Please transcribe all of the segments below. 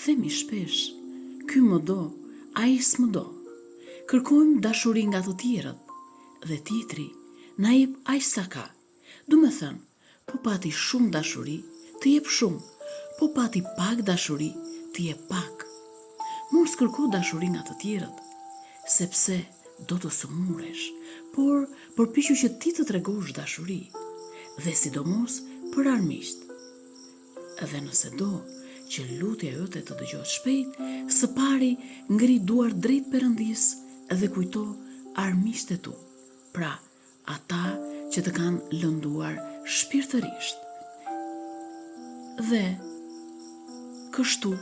Themi shpesh, ky më do, ai s'më do. Kërkojmë dashuri nga të tjerët dhe tjetri na jep aq sa ka. Du me thënë, po pati shumë dashuri, të jep shumë, po pati pak dashuri, të jep pak. Mos kërko dashuri nga të tjerët, sepse do të sëmuresh, por përpiqu që ti të tregosh dashuri, dhe sidomos për armiqt. Edhe nëse do që lutja jote të dëgjohet shpejt, së pari ngri duar drejt Perëndis dhe kujto armiqt e tu, pra ata që të kanë lënduar shpirtërisht. Dhe kështu,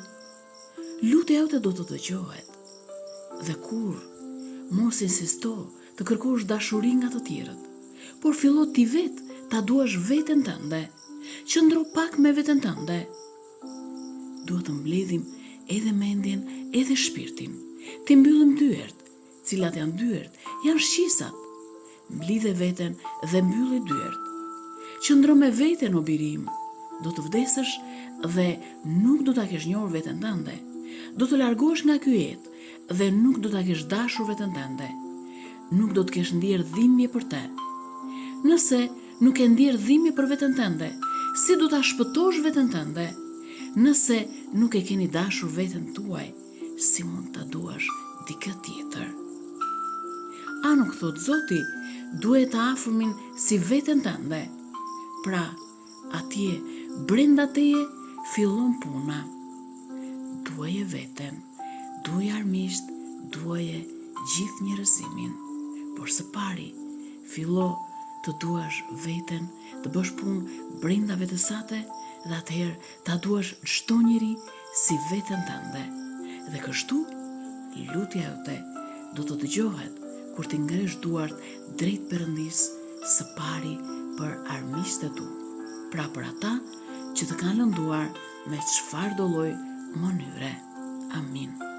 lutja jote do të dëgjohet. Dhe kur mos insisto të kërkosh dashuri nga të tjerët, por fillo ti vetë ta duash veten tënde, qëndro pak me veten tënde. Duhet të mbledhim edhe mendjen edhe shpirtin, të mbyllim dyert, cilat janë dyert, janë shqisat. Mblidhe veten dhe mbylli dyert. Qëndro me veten o birim, do të vdesësh dhe nuk do ta kesh njohur veten tënde. Do të largohesh nga ky jetë dhe nuk do ta kesh dashur veten tënde. Nuk do të kesh ndier dhimbje për te. Nëse nuk e ndier dhimbje për veten tënde, si do ta shpëtosh veten tënde? Nëse nuk e keni dashur veten tuaj, si mund ta duash dikë tjetër? A nuk thot Zoti, duhet të afërmin si veten tënde? Pra, atje brenda teje fillon puna. Duaje veten, duaje armiqt, duaje gjithë njerëzimin, por së pari fillo të duash veten, të bësh punë brenda vetësate dhe atëherë ta duash çdo njeri si veten tënde. Dhe kështu lutja jote do të dëgjohet kur ti ngresh duart drejt Perëndis, së pari për armiqt e tu, pra për ata që të kanë lënduar me çfarëdo lloj mënyre. Amin.